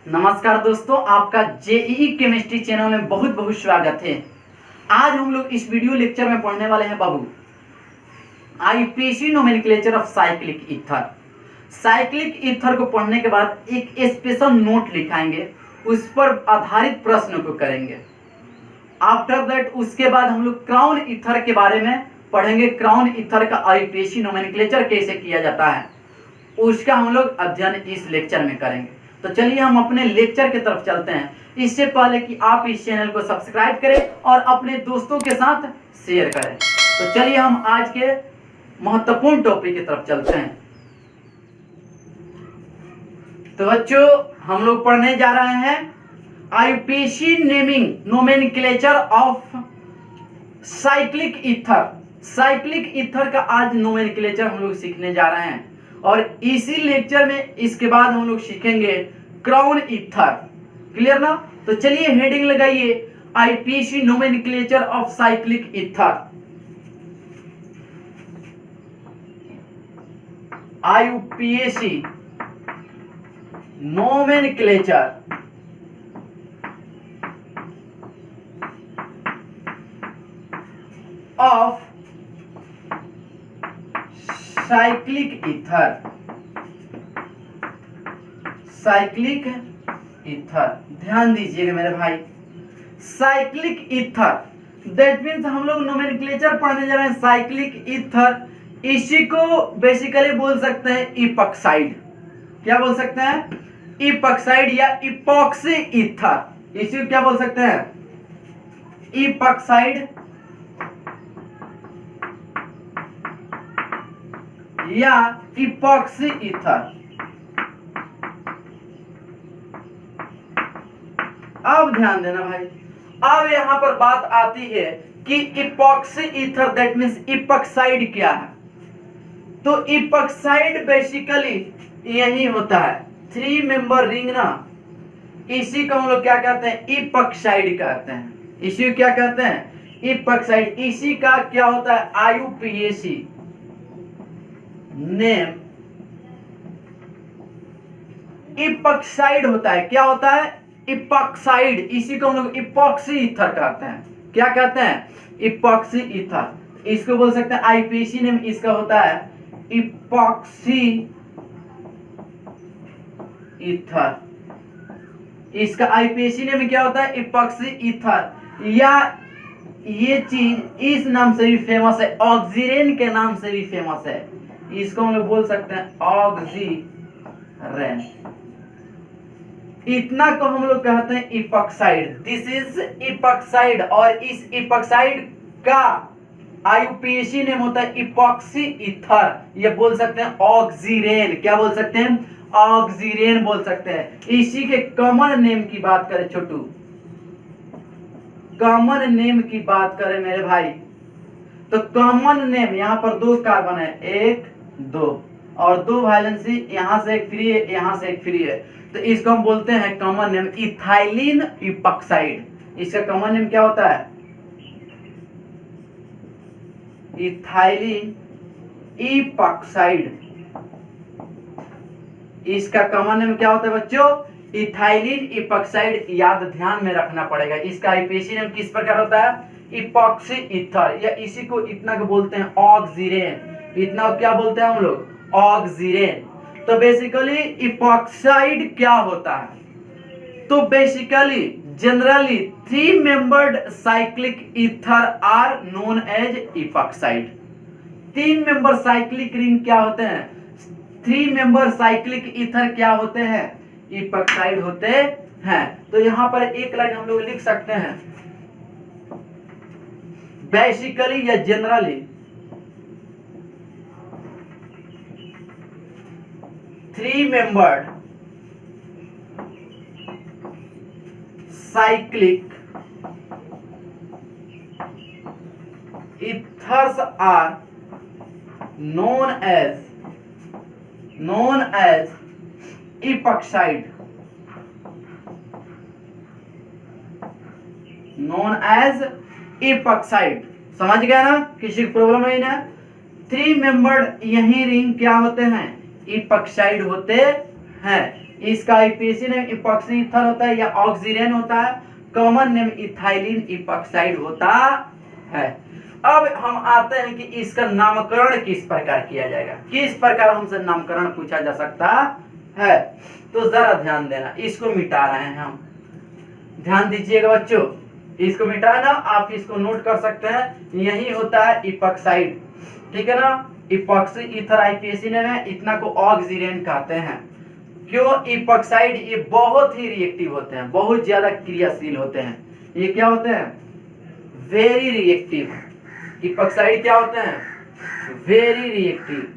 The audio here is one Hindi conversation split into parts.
नमस्कार दोस्तों, आपका जेईई केमिस्ट्री चैनल में बहुत बहुत स्वागत है। आज हम लोग इस वीडियो लेक्चर में पढ़ने वाले हैं बाबू IUPAC nomenclature of cyclic ether. Cyclic ether को पढ़ने के बाद एक स्पेशल नोट लिखाएंगे, उस पर आधारित प्रश्न को करेंगे। आफ्टर दैट उसके बाद हम लोग क्राउन ईथर के बारे में पढ़ेंगे। क्राउन ईथर का आईपीसी नोमेनक्लेचर कैसे किया जाता है उसका हम लोग अध्ययन इस लेक्चर में करेंगे। तो चलिए हम अपने लेक्चर की तरफ चलते हैं। इससे पहले कि आप इस चैनल को सब्सक्राइब करें और अपने दोस्तों के साथ शेयर करें, तो चलिए हम आज के महत्वपूर्ण टॉपिक की तरफ चलते हैं। तो बच्चों, हम लोग पढ़ने जा रहे हैं IPC naming nomenclature of cyclic ether. Cyclic ether का आज नोमेनक्लेचर हम लोग सीखने जा रहे हैं और इसी लेक्चर में इसके बाद हम लोग सीखेंगे क्राउन ईथर। क्लियर ना? तो चलिए हेडिंग लगाइए, IPC nomenclature of cyclic ether. IPC nomenclature of cyclic ether. Cyclic ether, ध्यान दीजिएगा मेरे भाई। साइक्लिक ईथर दैट मीन्स हम लोग नोमेनक्लेचर पढ़ने जा रहे हैं साइक्लिक ईथर। इसी को बेसिकली बोल सकते हैं इपॉक्साइड। क्या बोल सकते हैं? इपॉक्साइड या इपॉक्सी ईथर। इसी को क्या बोल सकते हैं? इपॉक्साइड या इपॉक्सी ईथर। अब ध्यान देना भाई, अब यहां पर बात आती है कि epoxy ether that means epoxide क्या है। तो इपॉक्साइड बेसिकली यही होता है, 3 मेंबर रिंग ना, इसी को हम लोग क्या कहते हैं? इपॉक्साइड कहते हैं। इसी को क्या कहते हैं? इपॉक्साइड। इसी का क्या होता है? आईयूपीएसी नेम इपॉक्साइड होता है। क्या होता है? इपॉक्साइड। इसी को हम लोग इपॉक्सी ईथर कहते हैं। क्या कहते हैं? Epoxy ether. इसको बोल सकते हैं आईपीसी नेम इसका होता है इपॉक्सी ईथर। इसका आईपीसी नेम क्या होता है? Epoxy ether. या ये चीज इस नाम से भी फेमस है, ऑक्सीरेन के नाम से भी फेमस है। इसको हम लोग बोल सकते हैं ऑक्सीरेन। इतना को हम लोग कहते हैं इपॉक्साइड। This is epoxide. और इस इपॉक्साइड का आईयूपीएसी नेम होता है इपॉक्सी ईथर। ये बोल सकते हैं ऑक्सीरेन। क्या बोल सकते हैं? ऑक्सीरेन बोल सकते हैं। इसी के कॉमन नेम की बात करें छोटू, कॉमन नेम की बात करें मेरे भाई, तो कॉमन नेम यहाँ पर 2 कार्बन है, 1 2 और 2 वैलेंसी, यहां से एक फ्री है, यहां से एक फ्री है, तो इसको हम बोलते हैं कॉमन नेम इथाइलिन इपॉक्साइड। इसका कॉमन नेम क्या होता है? Ethylene epoxide. इसका कॉमन नेम क्या होता है बच्चों? Ethylene epoxide. याद ध्यान में रखना पड़ेगा। इसका आईपीसी नेम किस प्रकार होता है? Epoxy ether. या इसी को इतना को बोलते हैं ऑक्सीरेन। इतना क्या बोलते हैं हम लोग? ऑक्सीरेन। तो बेसिकली इपॉक्साइड क्या होता है? तो basically generally 3 membered cyclic ether are known as epoxide. 3 member cyclic ring क्या होते हैं? 3 मेंबर साइक्लिक ईथर क्या होते हैं? इपॉक्साइड होते हैं। तो यहां पर एक लाइन हम लोग लिख सकते हैं, बेसिकली या generally 3 membered cyclic ethers are known as epoxide। known as epoxide। समझ गया ना? किसी की प्रॉब्लम नहीं ना? 3 मेंबर्ड यही रिंग क्या होते हैं? इपॉक्साइड होते हैं। इसका आईपीएसी नेम इपॉक्सी ईथर होता है या ऑक्सीजन होता है। कॉमन नेम इथाइलिन इपॉक्साइड होता है। अब हम आते हैं कि इसका नामकरण किस प्रकार किया जाएगा, किस प्रकार हमसे नामकरण पूछा जा सकता है। तो जरा ध्यान देना, इसको मिटा रहे हैं हम, ध्यान दीजिएगा बच्चों, इसको मिटाना आप इसको नोट कर सकते हैं। यही होता है इपॉक्साइड, ठीक है ना। इपॉक्सी ईथर आईपीएसी नेम है, इतना को ऑक्सीजन कहते हैं। क्यों? इपॉक्साइड ये बहुत ही रिएक्टिव होते हैं, बहुत ज्यादा क्रियाशील होते हैं। ये क्या होते हैं? Very reactive. इपॉक्साइड क्या होते हैं? Very reactive,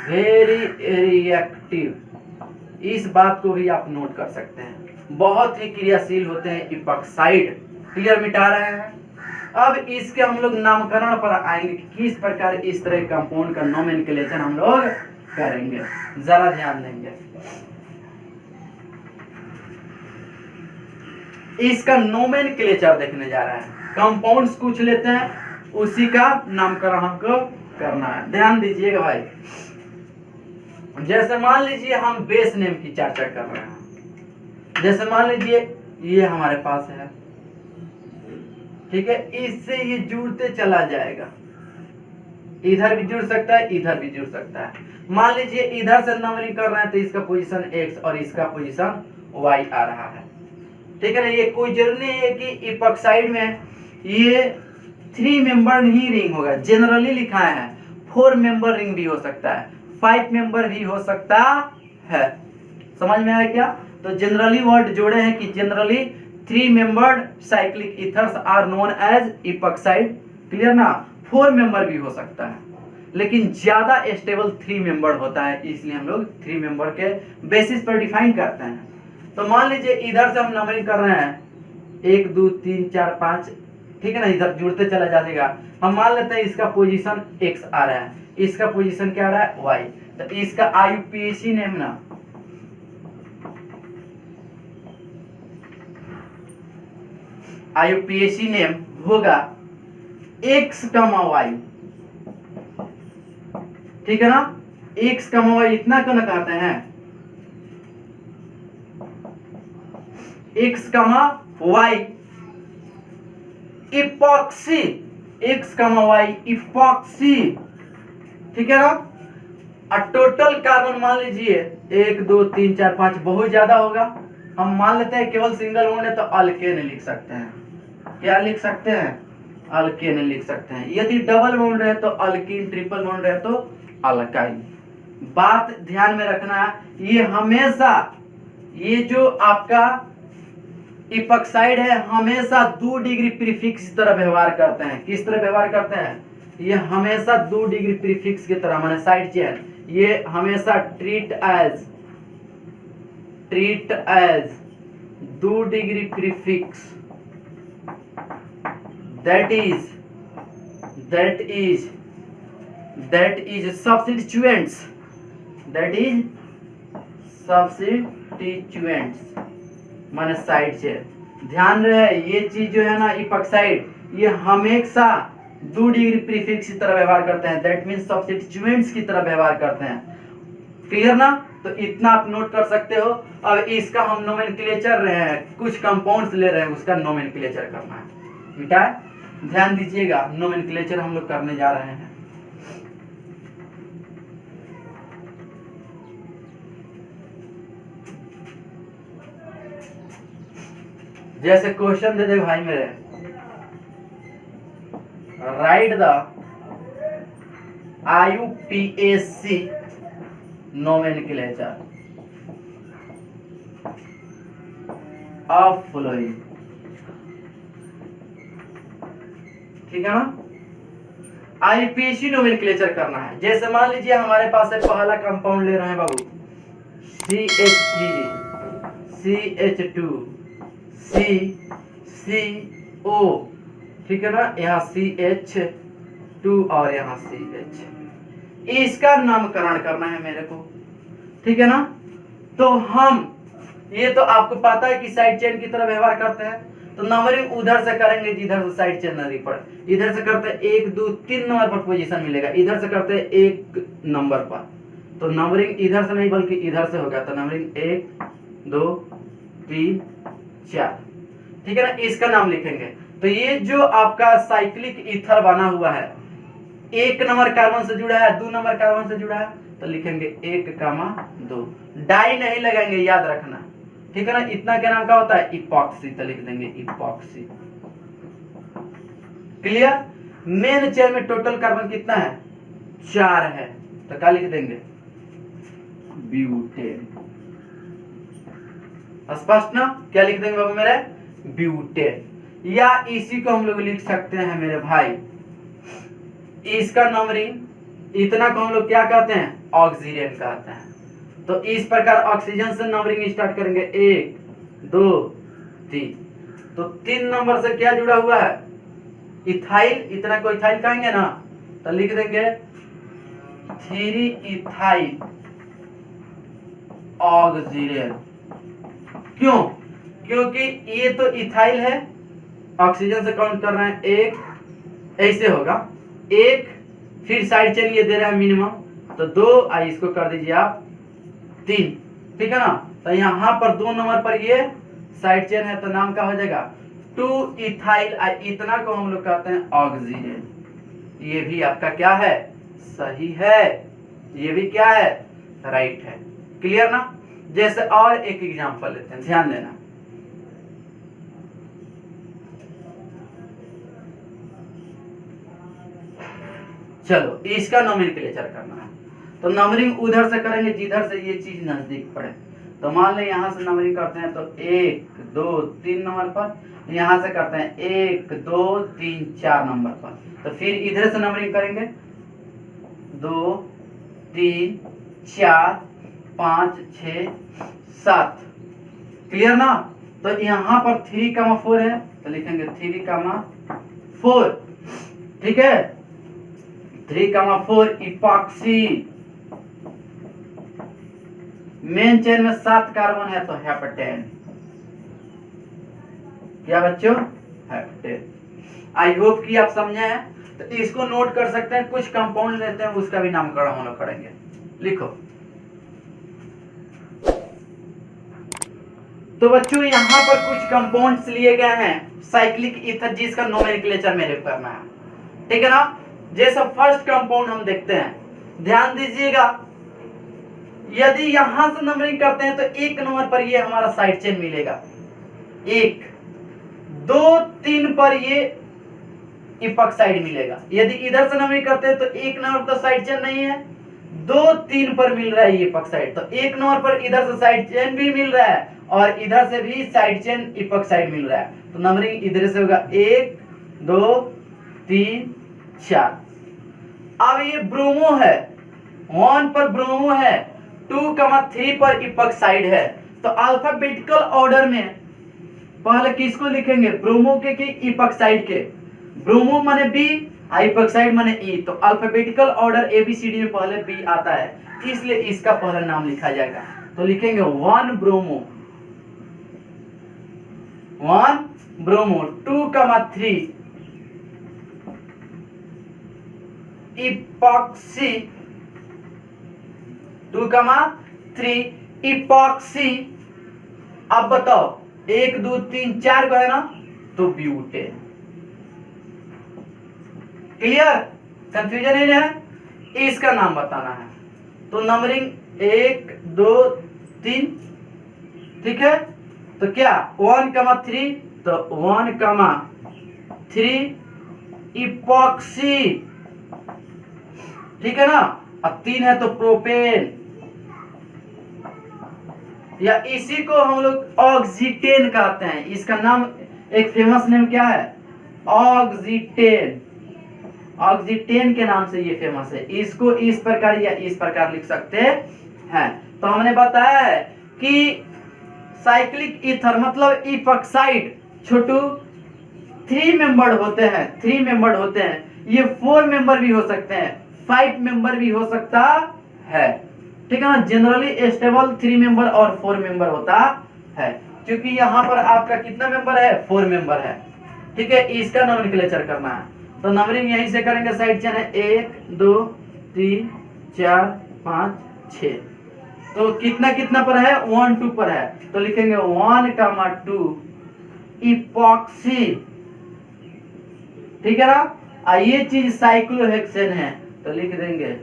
very reactive. इस बात को भी आप नोट कर सकते हैं, बहुत ही क्रियाशील होते हैं इपॉक्साइड। क्लियर? मिटा रहे हैं। अब इसके हम लोग नामकरण पर आएंगे कि किस प्रकार इस तरह कंपाउंड का नोमेनक्लेचर हम लोग करेंगे, जरा ध्यान देंगे। इसका नोमेनक्लेचर देखने जा रहे हैं। कंपाउंड्स कुछ लेते हैं, उसी का नामकरण हमको करना है। ध्यान दीजिएगा भाई, जैसे मान लीजिए हम बेस नेम की चर्चा कर रहे हैं। जैसे मान लीजिए ये हमारे पास है, ठीक है, इससे ये जुड़ते चला जाएगा, इधर भी जुड़ सकता है, इधर भी जुड़ सकता है। मान लीजिए इधर से नंबरिंग कर रहे हैं तो इसका पोजीशन x और इसका पोजीशन y आ रहा है, ठीक है ना। ये कोई जरूरी नहीं है कि इपॉक्साइड में ये 3 मेंबर ही रिंग होगा, जनरली लिखा है 4 मेंबर रिंग भी हो सकता है, 5 मेंबर भी हो सकता है। समझ में आया क्या? तो जनरली वर्ड जोड़े हैं कि generally 3 membered cyclic ethers are known as epoxide. Clear ना? 4 मेंबर भी हो सकता है, लेकिन ज्यादा स्टेबल 3 मेंबर होता है, इसलिए हम लोग 3 मेंबर के बेसिस पर डिफाइन करते हैं। तो मान लीजिए इधर से हम नंबरिंग कर रहे हैं 1 2 3 4 5, ठीक है ना, इधर जुड़ते चला जाएगा। हम मान लेते हैं इसका पोजीशन x आ रहा है, इसका पोजीशन क्या आ रहा है? y। तो इसका आईयूपीएसी नेम ना आईयूपीएसी नेम होगा x, y, ठीक है ना। x, y इतना क्यों ना कहते हैं? x, y epoxy, x, y epoxy, ठीक है ना। और टोटल कार्बन मान लीजिए 1 2 3 4 5 बहुत ज्यादा होगा। हम मान लेते हैं केवल सिंगल बॉन्ड है तो अल्केन लिख सकते हैं। क्या लिख सकते हैं? अल्केन लिख सकते हैं। यदि डबल बॉन्ड है तो अल्कीन, ट्रिपल बॉन्ड है तो अल्काइन। बात ध्यान में रखना है, ये हमेशा ये जो आपका इपॉक्साइड है हमेशा 2 डिग्री प्रीफिक्स की तरह व्यवहार करते हैं। किस तरह व्यवहार करते हैं? ये हमेशा 2 डिग्री प्रीफिक्स की तरह, माने साइड चेन, ये हमेशा treat as 2 degree prefix, that is substituents, माने साइड चेन। ध्यान रहे ये चीज जो है ना इपॉक्साइड, ये हमेशा 2 डिग्री प्रीफिक्स की तरह व्यवहार करते हैं, दैट मींस सब्स्टिट्यूएंट्स की तरह व्यवहार करते हैं। क्लियर ना? तो इतना आप नोट कर सकते हो। अब इसका हम नोमेनक्लेचर रहे हैं, कुछ कंपाउंड्स ले रहे हैं, उसका नोमेनक्लेचर करना है। बेटा ध्यान दीजिएगा, नोमेनक्लेचर हम लोग करने जा रहे हैं। जैसे क्वेश्चन दे दे भाई मेरे, write the IUPAC nomenclature of following, ठीक है ना। आईयूपीएसी नोमेनक्लेचर करना है। जैसे मान लीजिए हमारे पास है पहला कंपाउंड ले रहे हैं बाबू CH3 CH2 CCO, ठीक है ना, यहाँ CH2 और यहाँ CH। इसका नामकरण करना है मेरे को, ठीक है ना। तो हम ये तो आपको पता है कि साइड चेन की तरह व्यवहार करते हैं, तो नंबरिंग उधर से करेंगे जिधर से साइड चेन नजदीक पड़े। इधर से करते हैं 1 2 3 नंबर पर पोजीशन मिलेगा, इधर से करते हैं 1 नंबर पर, तो नंबरिंग इधर से नहीं बल्कि इधर से होगा, तो नंबरिंग 1 2 3 4, ठीक है ना। इसका नाम लिखेंगे। तो ये जो आपका साइक्लिक ईथर बना हुआ है, 1 नंबर कार्बन से जुड़ा है, 2 नंबर कार्बन से जुड़ा है, तो लिखेंगे 1,2। डाई नहीं लगाएंगे, याद रखना, ठीक है ना। इतना क्या नाम का होता है, इपॉक्सी, तो लिख देंगे इपॉक्सी। क्लियर। मेन चेन में टोटल कार्बन कितना है, 4 है, तो क्या लिख देंगे, ब्यूटेन। स्पष्ट ना। क्या लिख देंगे बाबू मेरे, ब्यूटेन। या इसी को हम लोग लिख सकते हैं मेरे भाई, इसका नंबरिंग इतना को हम लोग क्या कहते हैं, ऑक्सीजन कहते हैं। तो इस प्रकार ऑक्सीजन से नंबरिंग स्टार्ट करेंगे, 1 2 3। तो 3 नंबर से क्या जुड़ा हुआ है, इथाइल, इतना को इथाइल कहेंगे ना, तो लिख देंगे 3 इथाइल ऑक्सीजन। क्यों, क्योंकि ये तो इथाइल है, ऑक्सीजन से काउंट कर रहे हैं, 1 ऐसे होगा, 1 फिर साइड चेन ये दे रहा है मिनिमम, तो 2, आई इसको कर दीजिए आप 3, ठीक है ना। तो यहाँ पर 2 नंबर पर ये साइड चेन है, तो नाम क्या हो जाएगा, 2 इथाइल, इतना को हम लोग कहते हैं ऑक्सीजन। ये भी आपका क्या है, सही है, ये भी क्या है, राइट है। क्लियर ना। जैसे और एक एग्जांपल लेते हैं, ध्यान देना। चलो इसका नोमेनक्लेचर करना है, तो नंबरिंग उधर से करेंगे जिधर से ये चीज नजदीक पड़े। तो मान लें यहां से नंबरिंग करते हैं, तो 1 2 3 नंबर पर, यहां से करते हैं 1 2 3 4 नंबर पर। तो फिर इधर से नंबरिंग करेंगे, 2 3 4 5 6 7। क्लियर ना। तो यहाँ पर 3,4 है, तो लिखेंगे 3,4, ठीक है। 3,4 इपॉक्सी। मेन चेन में 7 कार्बन है, तो हेप्टेन। क्या बच्चों, हेप्टेन। आई होप कि आप समझे हैं। तो इसको नोट कर सकते हैं, कुछ कंपाउंड लेते हैं, उसका भी नामकरण हम लोग करेंगे। लिखो। तो बच्चों यहाँ पर कुछ कंपाउंड्स लिए गए हैं साइक्लिक ईथर, जिसका नोमेनक्लेचर मेरे को करना है, ठीक है ना। जैसा फर्स्ट कंपाउंड हम देखते हैं, ध्यान दीजिएगा। यदि यहां से नंबरिंग करते हैं तो 1 नंबर पर ये हमारा साइड चेन मिलेगा, 1 2 3 पर ये इपॉक्साइड मिलेगा। यदि इधर से नंबरिंग करते हैं तो 1 नंबर पर साइड चेन नहीं है, 2 3 पर मिल रहा है ये इपॉक्साइड। तो 1 नंबर पर इधर से साइड चेन भी मिल रहा है और इधर से भी साइड चेन इपॉक्साइड मिल रहा है, तो नंबरिंग इधर से होगा 1 2 3 4। अब ये ब्रोमो है, 1 पर ब्रोमो है, 2,3 पर इपॉक्साइड है। तो अल्फाबेटिकल ऑर्डर में पहले किसको लिखेंगे, ब्रोमो के कि इपॉक्साइड के। ब्रोमो माने बी, इपॉक्साइड माने ई। तो अल्फाबेटिकल ऑर्डर ABCD में पहले बी आता है, इसलिए इसका पहला नाम लिखा जाएगा। तो लिखेंगे 1 ब्रोमो, 1 ब्रोमो, 2,3 इपॉक्सी, 2,3 इपॉक्सी। अब बताओ 1 2 3 4 को है ना, तो ब्यूटेन। क्लियर, कंफ्यूजन नहीं है। इसका नाम बताना है, तो नंबरिंग 1 2 3, ठीक है। तो क्या 1,3, तो 1,3 इपॉक्सी, ठीक है ना। अब 3 है तो प्रोपेन, या इसी को हम लोग ऑक्सीटेन कहते हैं। इसका नाम एक फेमस नेम क्या है, ऑक्सीटेन। ऑक्सीटेन के नाम से ये फेमस है। इसको इस प्रकार या इस प्रकार लिख सकते हैं। तो हमने बताया है कि साइक्लिक ईथर मतलब इपॉक्साइड छोटू 3 मेंबर्ड होते हैं, 3 मेंबर्ड होते हैं। ये 4 मेंबर भी हो सकते हैं, 5 मेंबर भी हो सकता है, ठीक है ना। जनरली स्टेबल 3 मेंबर और 4 मेंबर होता है, क्योंकि यहाँ पर आपका कितना मेंबर है, 4 मेंबर है, ठीक है। इसका नोमेनक्लेचर करना है, तो नंबरिंग यहीं से करेंगे। साइड चेन है 1 2 3 4 5 6। तो कितना कितना पर है, 1 2 पर है, तो लिखेंगे 1,2 इपॉक्सी, ठीक है ना। ये चीज साइक्लोहेक्सेन है, तो लिख देंगे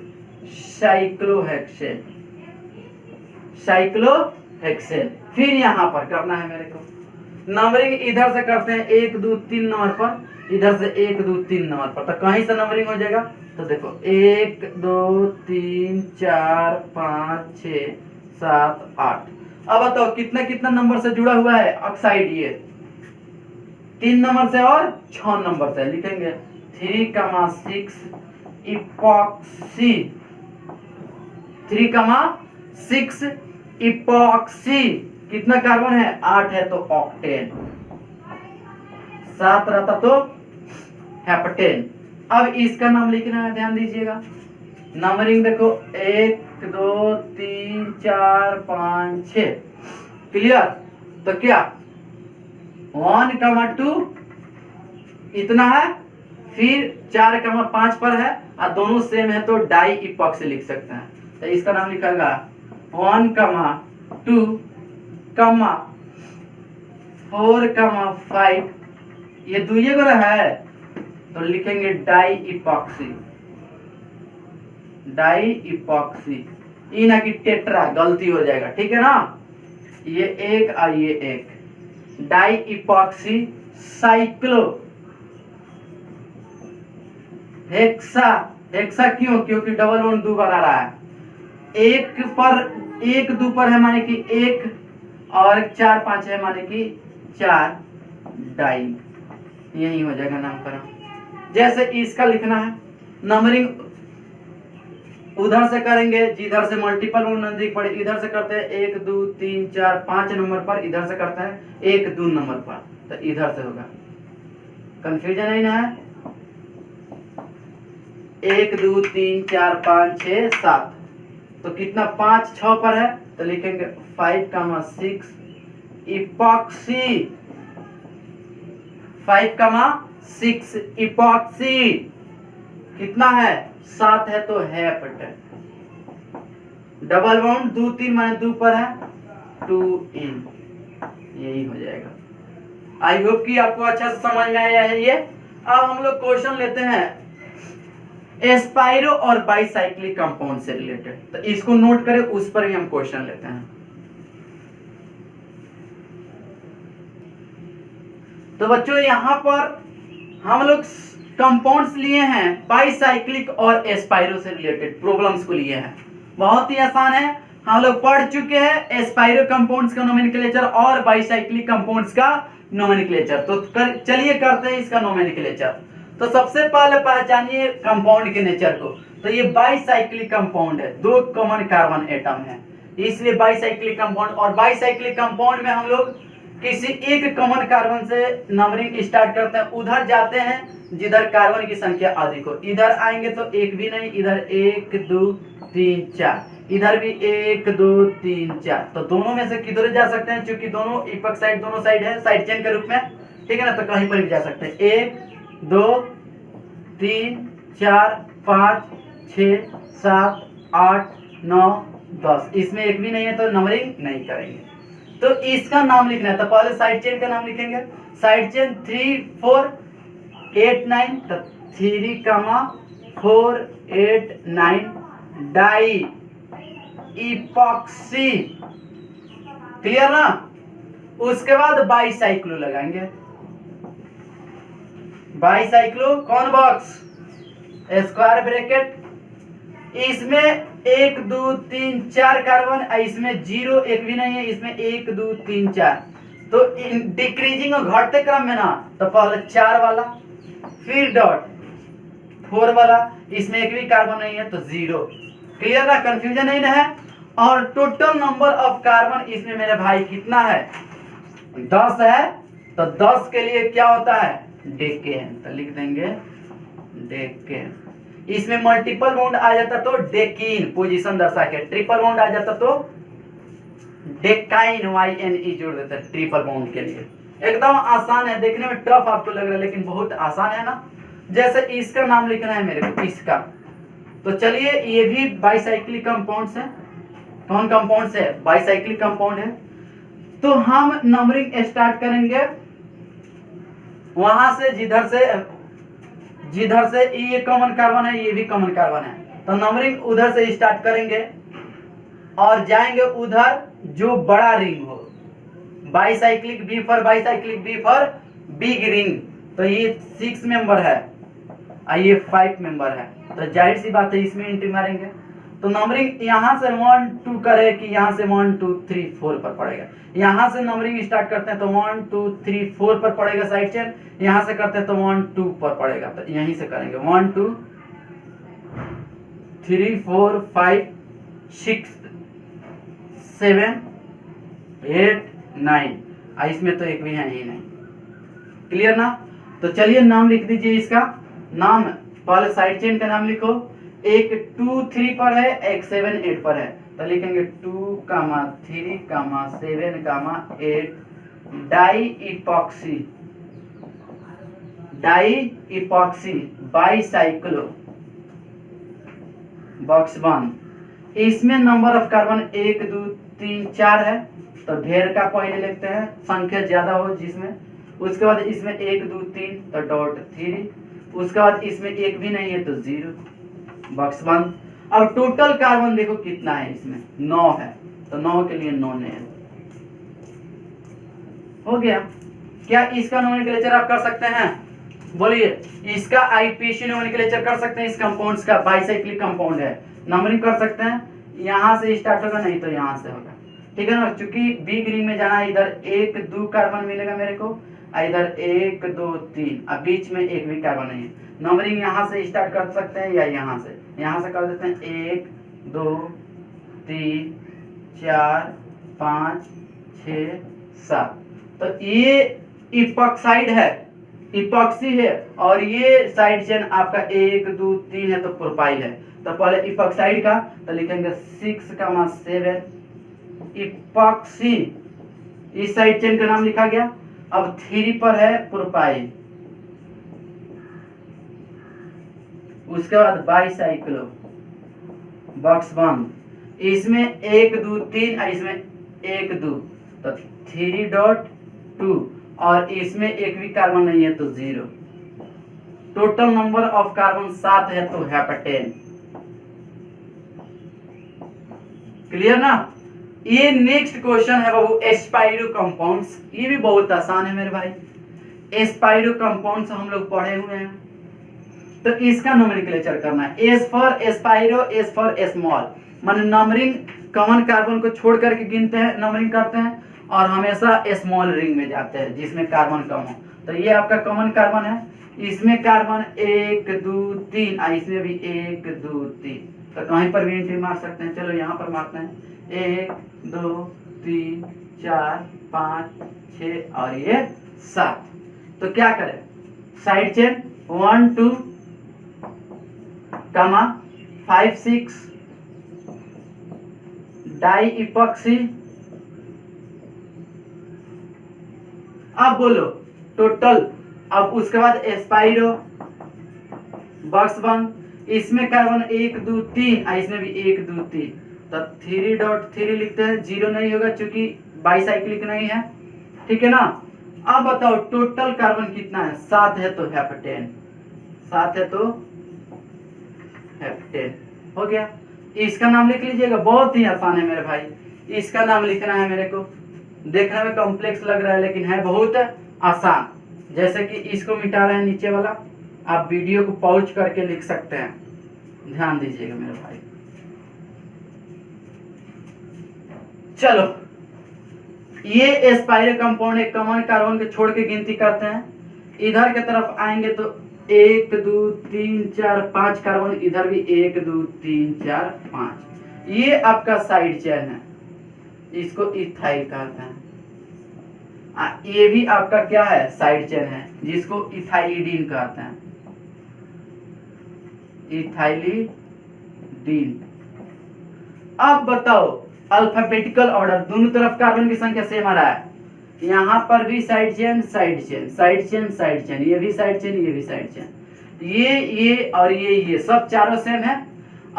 साइक्लोहेक्सेन, साइक्लोहेक्सेन। फिर यहाँ पर करना है मेरे को नंबरिंग, इधर से करते हैं 1 2 3 नंबर पर, इधर से 1 2 3 नंबर पर, तो कहीं से नंबरिंग हो जाएगा। तो देखो 1 2 3 4 5 6 7 8। अब बताओ कितना कितना नंबर से जुड़ा हुआ है ऑक्साइड, ये 3 नंबर से और 6 नंबर से। लिखेंगे 3,6 इपॉक्सी, 3,6 इपॉक्सी। कितना कार्बन है, 8 है तो ऑक्टेन, 7 रहता तो हेप्टेन। अब इसका नाम लिखना है, ध्यान दीजिएगा। नंबरिंग देखो 1 2 3 4 5 6, क्लियर। तो क्या 1,2 इतना है, फिर 4,5 पर है और दोनों सेम है तो डाई इपॉक्सी लिख सकते हैं। तो इसका नाम लिखेगा 1,2, 4,5, ये दुइये को है तो लिखेंगे डाई इपॉक्सी, डाई इपॉक्सी। ये ना कि टेट्रा, गलती हो जाएगा, ठीक है ना। ये एक और ये एक, di epoxy cyclo hexa. Hexa क्यों, क्योंकि डबल बॉन्ड 2 बार आ रहा है। 1 2 पर है माने कि 1, और 4 5 है माने कि 4, डाई। यही हो जाएगा नामकरण। जैसे इसका लिखना है, नंबरिंग उधर से करेंगे जिधर से मल्टीपल नजदीक पड़े, इधर से करते हैं 1 2 3 4 5 नंबर पर, इधर से करते हैं 1 2 नंबर पर, तो इधर से होगा। कंफ्यूजन है ना, 1 2 3 4 5 6 7, तो कितना 5 6 पर है, तो लिखेंगे 5,6 इपॉक्सी, 5,6 इपॉक्सी। कितना है, 7 है तो हेप्टेन। डबल बॉन्ड 2 3 माने 2 पर है, 2 इन, यही हो जाएगा। आई होप कि आपको अच्छा से समझ में आया है ये। अब हम लोग क्वेश्चन लेते हैं एस्पाइरो और बाइसाइक्लिक कंपाउंड से रिलेटेड, तो इसको नोट करें, उस पर ही हम क्वेश्चन लेते हैं। तो बच्चों यहां पर हम लोग कंपाउंड्स लिए हैं बाइसाइक्लिक और एस्पाइरो से रिलेटेड प्रॉब्लम्स को लिए हैं। बहुत ही आसान है, हम लोग पढ़ चुके हैं एस्पाइरो कंपाउंड्स का नोमेनक्लेचर और बाइसाइक्लिक कंपाउंड्स का नोमेनक्लेचर। तो चलिए करते हैं इसका नोमेनक्लेचर। तो सबसे पहले पहचानिए कंपाउंड के नेचर को। तो ये बाइसाइक्लिक कंपाउंड है, 2 कॉमन कार्बन एटम है, इसलिए बाइसाइक्लिक कंपाउंड। और बाइसाइक्लिक कंपाउंड में हम लोग किसी एक कॉमन कार्बन से नंबरिंग स्टार्ट करते हैं, उधर जाते हैं जिधर कार्बन की संख्या अधिक हो। इधर आएंगे तो एक भी नहीं, इधर 1 2 3 4, इधर भी 1 2 3 4, तो दोनों में से किधर जा सकते हैं, क्योंकि दोनों इपॉक्साइड दोनों साइड है, साइड चेन के रूप में, ठीक है ना। तो कहीं पर भी जा सकते हैं, 1 2 3 4 5 6 7 8 9 10, इसमें एक भी नहीं है तो नंबरिंग नहीं करेंगे। तो इसका नाम लिखना है, तो पहले साइड चेन का नाम लिखेंगे। साइड चेन 3 4 8 9, तो 3, 4 8 9 डाई इपॉक्सी, क्लियर ना। उसके बाद बाइसाइक्लो लगाएंगे। बाइसाइक्लो कौन बॉक्स, स्क्वायर ब्रैकेट, इसमें 1 2 3 4 कार्बन, इसमें 0 एक भी नहीं है, इसमें 1 2 3 4, तो डिक्रीजिंग और घटते क्रम में ना, तो पहले 4 वाला, फिर डॉट 4 वाला, इसमें एक भी कार्बन नहीं है तो 0, क्लियर ना, कंफ्यूजन नहीं है। और टोटल नंबर ऑफ कार्बन इसमें मेरे भाई कितना है, 10 है, तो 10 के लिए क्या होता है, डेकेन, तो लिख देंगे डेकेन। इसमें मल्टीपल बॉन्ड आ जाता तो डेकीन पोजीशन दर्शा के, ट्रिपल बॉन्ड आ जाता तो डेकाइन YNE जोड़ देते हैं ट्रिपल बॉन्ड के लिए। एकदम आसान है, देखने में टफ आपको लग रहा है लेकिन बहुत आसान है ना। जैसे इसका नाम लिखना है मेरे को, इसका, तो चलिए ये भी बाइसाइक्लिक कंपाउंड्स है, कौन कंपाउंड से? बाइसाइक्लिक कंपाउंड है। तो हम नंबरिंग स्टार्ट करेंगे वहां से जिधर से ये कॉमन कार्बन है, ये भी कॉमन कार्बन है, तो नंबरिंग उधर से स्टार्ट करेंगे और जाएंगे उधर जो बड़ा रिंग हो। Bicyclic, B for bicyclic, B for big ring. तो ये 6 मेंबर है और ये 5 मेंबर है, तो जाहिर सी बात है इसमें एंट्री मारेंगे। तो नंबरिंग यहाँ से 1 2 करे कि यहाँ से 1 2 3 4 पर पड़ेगा। यहाँ से नंबरिंग स्टार्ट करते हैं तो 1 2 3 4 पर पड़ेगा साइड चेन। यहाँ से करते हैं तो 1 2 पर पड़ेगा, तो यहीं से करेंगे 1 2 3 4 5 6 7 8 9। इसमें तो एक भी है ही नहीं। क्लियर ना? तो चलिए नाम लिख दीजिए। इसका नाम पहले साइड चेन का नाम लिखो। एक 2 3 पर है, एक 7 8 पर है, तो लिखेंगे 2 3 7 8 डाई इपॉक्सी बाइसाइक्लो बॉक्स 1। इसमें नंबर ऑफ कार्बन 1 2 3 4 है, तो ढेर का पहले लिखते हैं, संख्या ज्यादा हो जिसमें। उसके बाद इसमें 1 2 3 तो डॉट 3। उसके बाद इसमें एक भी नहीं है तो 0, बॉक्स 1। अब टोटल कार्बन देखो कितना है, इसमें 9 है, तो 9 के लिए 9 नेम हो गया। क्या इसका नोमेनक्लेचर आप कर सकते हैं? बोलिए, इसका आईपीसी नोमेनक्लेचर कर सकते हैं? इस कंपाउंड्स का बाइसाइक्लिक कंपाउंड है, नंबरिंग कर सकते हैं। यहां से स्टार्ट होगा, नहीं तो यहां से होगा, ठीक है ना? क्योंकि बिग रिंग में जाना है, इधर 1 2 कार्बन मिलेगा मेरे को, इधर 1 2 3, अब बीच में एक भी कार्बन नहीं है। नंबरिंग यहाँ से स्टार्ट कर सकते हैं या यहाँ से कर देते हैं 1 2 3 4 5 6 7। तो ये इपॉक्साइड है, इपॉक्सी है, और ये साइड चेन आपका 1 2 3 है, तो प्रोपाइल है। तो पहले इपॉक्साइड का तो लिखेंगे 6 7 इपॉक्सी, इस साइड चेन का नाम लिखा गया। अब 3 पर है प्रोपाइल, उसके बाद बाइसाइक्लो बॉक्स 1। इसमें 1 2 3, इसमें 1 2, तो 3 डॉट 2, और इसमें एक भी कार्बन नहीं है तो 0। टोटल नंबर ऑफ कार्बन 7 है, तो हेपेटेन। क्लियर ना? ये नेक्स्ट क्वेश्चन है बाबू, एस्पाइरो कंपाउंड्स। ये भी बहुत आसान है मेरे भाई। एस्पाइरो कंपाउंड्स हम लोग पढ़े हुए हैं, तो इसका नोमेनक्लेचर करना है। S for spiro, S for small, माने नंबरिंग कॉमन कार्बन को छोड़ करके गिनते हैं, नंबरिंग करते हैं, और हमेशा स्मॉल रिंग में जाते हैं जिसमें कार्बन कम हो। तो ये आपका कॉमन कार्बन है, इसमें कार्बन 1 2 3, इसमें भी 1 2 3, तो कहीं पर भी एंट्री मार सकते हैं। चलो यहाँ पर मारते हैं 1 2 3 4 5 6 और ये 7। तो क्या करें? Side chain 1 2 5 6 di epoxy. अब बोलो टोटल। अब उसके बाद एस्पाइरो बॉक्स 1, इसमें कार्बन 1 2 3, इसमें भी 1 2 3, तो 3 डॉट 3 लिखते हैं, 0 नहीं होगा क्योंकि बाइसाइक्लिक नहीं है, ठीक है ना? अब बताओ टोटल कार्बन कितना है? 7 है, तो हेपेटेन, 7 है तो हेपेटेन हो गया। इसका नाम लिख लीजिएगा, बहुत ही आसान है मेरे भाई। इसका नाम लिखना है मेरे को, देखने में कॉम्प्लेक्स लग रहा है लेकिन है बहुत आसान। जैसे कि इसको मिटा रहे हैं नीचे वाला, आप वीडियो को पॉज करके लिख सकते हैं, ध्यान दीजिएगा मेरे भाई। चलो, ये एस्पाइरो कंपाउंड एक कॉमन कार्बन के छोड़ के गिनती करते हैं। इधर की तरफ आएंगे तो 1 2 3 4 5 कार्बन, इधर भी 1 2 3 4 5। ये आपका साइड चेन है, इसको इथाइल कहते हैं। ये भी आपका क्या है? साइड चेन है, जिसको इथाइलिडीन कहते हैं, इथाइलिडीन। अब बताओ अल्फाबेटिकल ऑर्डर, दोनों तरफ कार्बन की संख्या सेम आ रहा है। यहाँ पर भी side chain side chain side chain side chain, ये भी साइड चेन ये भी साइड चेन, ये और ये सब चारों सेम है।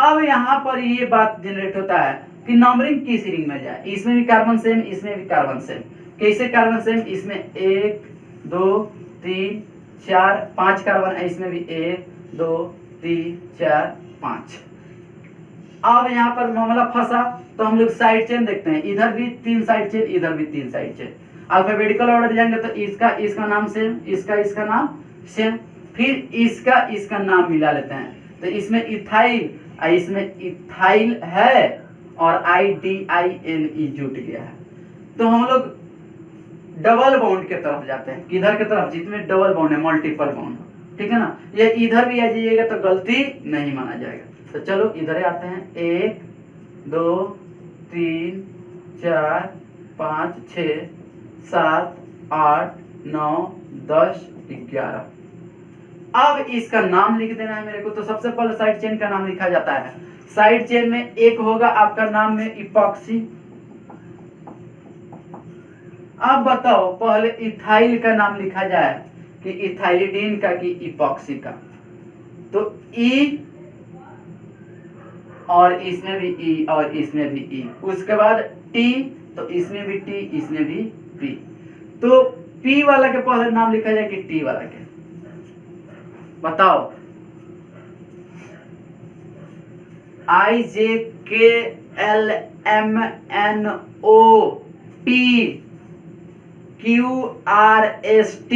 अब यहाँ पर ये बात जनरेट होता है, कि नंबरिंग किस रिंग में जाए। इसमें भी कार्बन सेम, इसमें भी कार्बन सेम। कैसे कार्बन सेम? इसमें 1 2 3 4 5 कार्बन है, इसमें भी 1 2 3 4 5। अब यहाँ पर मामला फंसा तो हम लोग साइड चेन देखते हैं, इधर भी 3 साइड चेन, इधर भी 3 साइड चेन। अल्फाबेटिकल ऑर्डर जाएंगे तो इसका नाम सेम, इसका नाम सेम, फिर इसका नाम मिला लेते हैं। तो इसमें इथाइल, इसमें इथाइल है और IDINE जुट गया है। तो हम लोग डबल बॉन्ड के तरफ जाते हैं, किधर के तरफ? जिसमें डबल बॉन्ड है, मल्टीपल बॉन्ड, ठीक है ना। ये इधर भी आ जाइएगा तो गलती नहीं माना जाएगा। तो चलो इधर आते हैं, 1 2 3 4 5 6 7 8 9 10 11। अब इसका नाम लिख देना है मेरे को। तो सबसे पहले साइड चेन का नाम लिखा जाता है। साइड चेन में एक होगा आपका नाम में इपॉक्सी। अब बताओ पहले इथाइल का नाम लिखा जाए कि इथाइलिडीन का कि इपॉक्सी का। तो ई और इसमें भी ई और इसमें भी ई। उसके बाद टी, तो इसमें भी टी, इसमें भी पी। तो पी वाला के पहले नाम लिखा जाए कि टी वाला के? बताओ। IJKLMNOPQRST,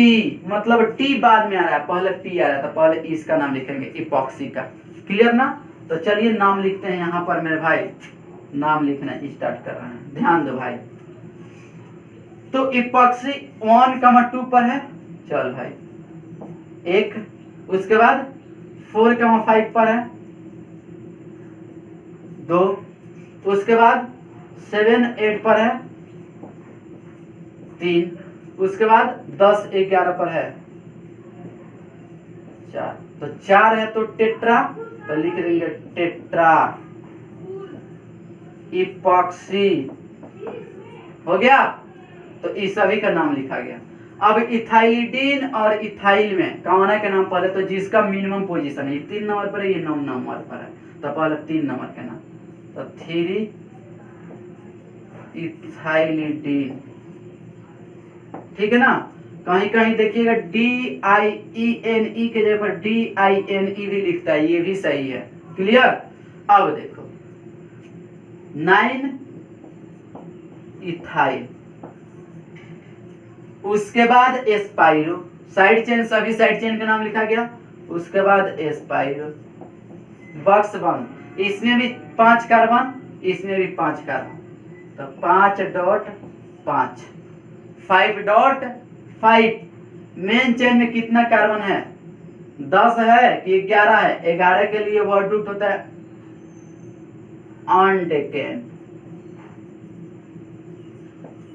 मतलब टी बाद में आ रहा है, पहले पी आ रहा था, पहले इसका नाम लिखेंगे इपॉक्सी का। क्लियर ना? तो चलिए नाम लिखते हैं यहाँ पर मेरे भाई, नाम लिखना स्टार्ट कर रहे हैं, ध्यान दो भाई। तो इपॉक्सी 1,2 पर है, चल भाई 1। उसके बाद 4,5 पर है 2। उसके बाद 7 8 पर है 3। उसके बाद 10 11 पर है 4। तो 4 है तो टेट्रा, तो लिख देंगे टेट्रा इपॉक्सी, हो गया। तो इस सभी का नाम लिखा गया। अब इथाइलिडीन और इथाइल में कौन है के नाम पहले? तो जिसका मिनिमम पोजीशन है, 3 नंबर पर है, ये 9 नंबर पर है, तो पहले 3 नंबर के नाम। तो 3 इथाइलिडीन, ठीक है ना। कहीं कहीं देखिएगा DIENE के जगह पर DINE भी लिखता है, ये भी सही है। क्लियर? अब देखो 9 इथाइल। उसके बाद एस्पाइरो, साइड चेन, सभी साइड चेन का नाम लिखा गया। उसके बाद एस्पाइरो बॉक्स 1, इसमें भी 5 कार्बन, इसमें भी 5 कार्बन, तो 5.5 5.5। मेन चेन में कितना कार्बन है? 10 है कि 11 है? 11 के लिए वर्ड रूट होता है ऑनडेकेन,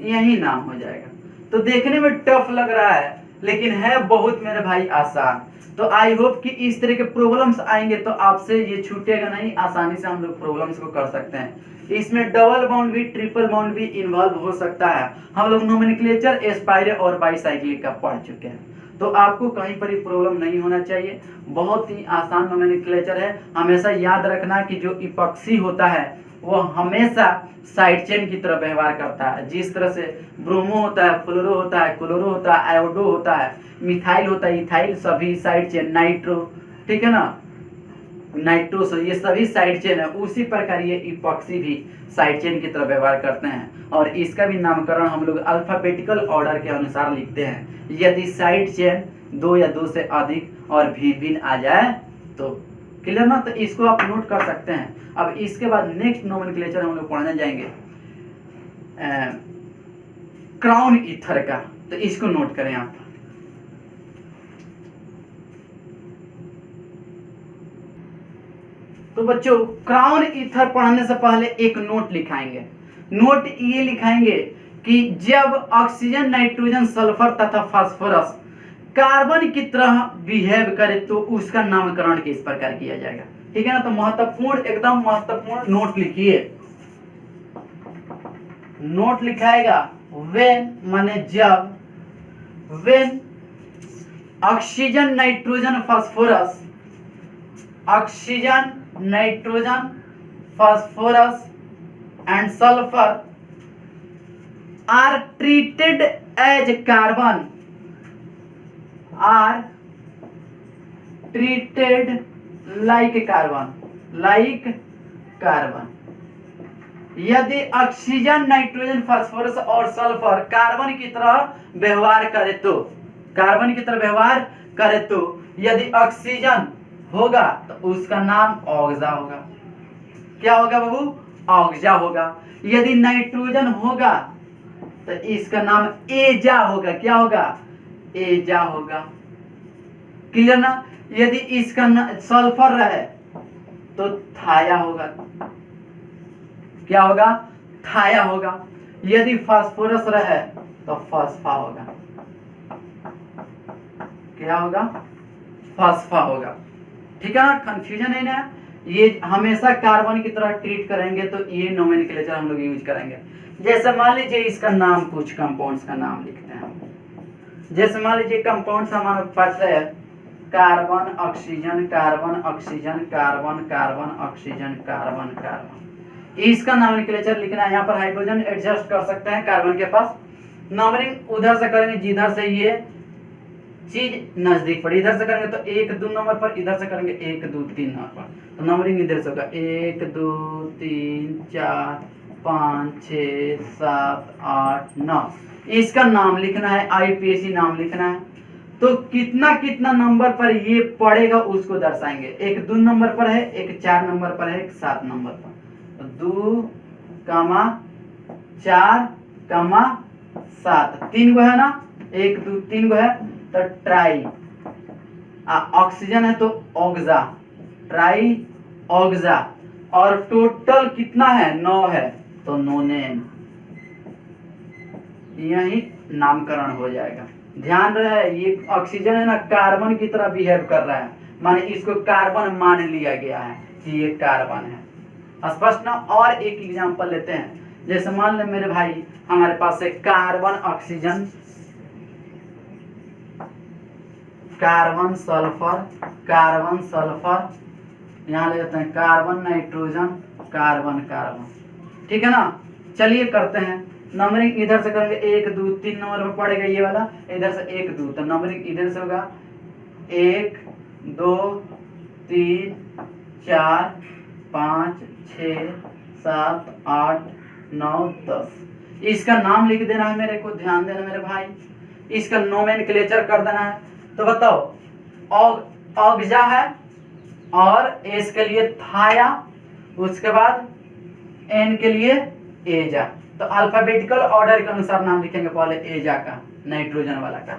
यही नाम हो जाएगा। तो देखने में टफ लग रहा है लेकिन है बहुत मेरे भाई आसान। तो आई होप कि इस तरह के प्रॉब्लम्स आएंगे तो आपसे ये छूटेगा नहीं, आसानी से हम लोग प्रॉब्लम्स को कर सकते हैं। इसमें डबल बाउंड भी, ट्रिपल बाउंड भी इन्वॉल्व हो सकता है। हम लोग नोमेनक्लेचर, एस्पाइरे और बाईसाइक्लिक का पढ़ चुके हैं, तो आपको कहीं पर भी प्रॉब्लम नहीं होना चाहिए। बहुत ही आसान नोमेनक्लेचर है। हमेशा याद रखना कि जो इपॉक्सी होता है वो हमेशा साइड चेन की तरह व्यवहार करता है। जिस तरह से ब्रोमो होता है, फ्लोरो होता है, क्लोरो होता है, आयोडो होता है, मिथाइल होता है, इथाइल, सभी साइड चेन, नाइट्रो, ठीक है ना, नाइट्रोस, ये सभी साइड चेन है। उसी प्रकार ये इपॉक्सी भी साइड चेन की तरह व्यवहार करते हैं और इसका भी नामकरण हम लोग अल्फाबेटिकल ऑर्डर के अनुसार लिखते हैं। यदि साइड चेन 2 या 2 से अधिक और भिन्न आ जाए तो। क्लियर ना? तो इसको आप नोट कर सकते हैं। अब इसके बाद नेक्स्ट नोमेनक्लेचर हम लोग पढ़ने जाएंगे क्राउन ईथर का, तो इसको नोट करें आप। तो बच्चों क्राउन ईथर पढ़ने से पहले एक नोट लिखाएंगे। नोट ये लिखाएंगे कि जब ऑक्सीजन, नाइट्रोजन, सल्फर तथा फास्फोरस कार्बन की तरह बिहेव करे तो उसका नामकरण किस प्रकार किया जाएगा। ठीक है ना? तो महत्वपूर्ण, एकदम महत्वपूर्ण नोट लिखिए। नोट लिखाएगा व्हेन माने जब, when oxygen, nitrogen, phosphorus, oxygen, nitrogen, phosphorus and sulphur are treated as carbon, are treated like carbon, like carbon. यदि ऑक्सीजन, नाइट्रोजन, फास्फोरस और सल्फर कार्बन की तरह व्यवहार करे तो, कार्बन की तरह व्यवहार करे तो यदि ऑक्सीजन होगा तो उसका नाम ऑक्सा होगा। क्या होगा बाबू? ऑक्सा होगा। यदि नाइट्रोजन होगा तो इसका नाम एजा होगा। क्या होगा? एजा होगा। क्लियर ना? यदि इसका सल्फर रहे तो थाया होगा। क्या होगा? थाया होगा। यदि फास्फोरस रहे तो फास्फा होगा। क्या होगा? फास्फा होगा। ठीक है ना? कंफ्यूजन है ना? ये हमेशा कार्बन की तरह ट्रीट करेंगे तो ये नोमेनक्लेचर हम लोग यूज करेंगे। जैसे मान लीजिए इसका नाम, कुछ कंपाउंड्स का नाम लिखते हैं। जैसे मान लीजिए कंपाउंड्स हमारे पास है carbon, oxygen, carbon, oxygen, carbon, carbon, oxygen, carbon, carbon. इसका नोमेनक्लेचर लिखना है। यहाँ पर हाइड्रोजन एडजस्ट कर सकते हैं कार्बन के पास। नंबरिंग उधर से करेंगे जिधर से ये चीज नजदीक पड़ी। इधर से करेंगे तो 1 2 नंबर पर, इधर से करेंगे 1 2 3 नंबर पर। तो नंबरिंग इधर से होगा 1 2 3 4 5 6 7 8 9। इसका नाम लिखना है, आईपीएसी नाम लिखना है। तो कितना कितना नंबर पर ये पड़ेगा उसको दर्शाएंगे। 1 2 नंबर पर है, 1 4 नंबर पर है, 1 7 नंबर पर। तो 2, 4, 7 3 गो है ना, 1 2 3 गो है। तो ट्राई, ऑक्सीजन है तो ऑक्सा, ट्राई ऑक्सा। और टोटल कितना है? 9 है तो नोनेन। यही नामकरण हो जाएगा। ध्यान रहे ये ऑक्सीजन है ना, कार्बन की तरह बिहेव कर रहा है, माने इसको कार्बन मान लिया गया है कि ये कार्बन है। स्पष्ट ना? और एक एग्जांपल लेते हैं। जैसे मान ले मेरे भाई हमारे पास है carbon, oxygen, carbon, sulphur, carbon, sulphur, यहाँ ले लेते हैं कार्बन, नाइट्रोजन, कार्बन, कार्बन। ठीक है ना? चलिए करते हैं। नंबरिंग इधर से करेंगे 1 2 3 नंबर पर पड़ेगा ये वाला, इधर से 1 2। तो नंबरिंग इधर से होगा 1 2 3 4 5 6 7 8 9 10। इसका नाम लिख देना है मेरे को। ध्यान देना मेरे भाई, इसका नोमेनक्लेचर कर देना है। तो बताओ, ऑक्सा है और एस के लिए थाया, उसके बाद एन के लिए एजा। तो अल्फाबेटिकल ऑर्डर के अनुसार नाम लिखेंगे। पहले एजा का, नाइट्रोजन वाला का।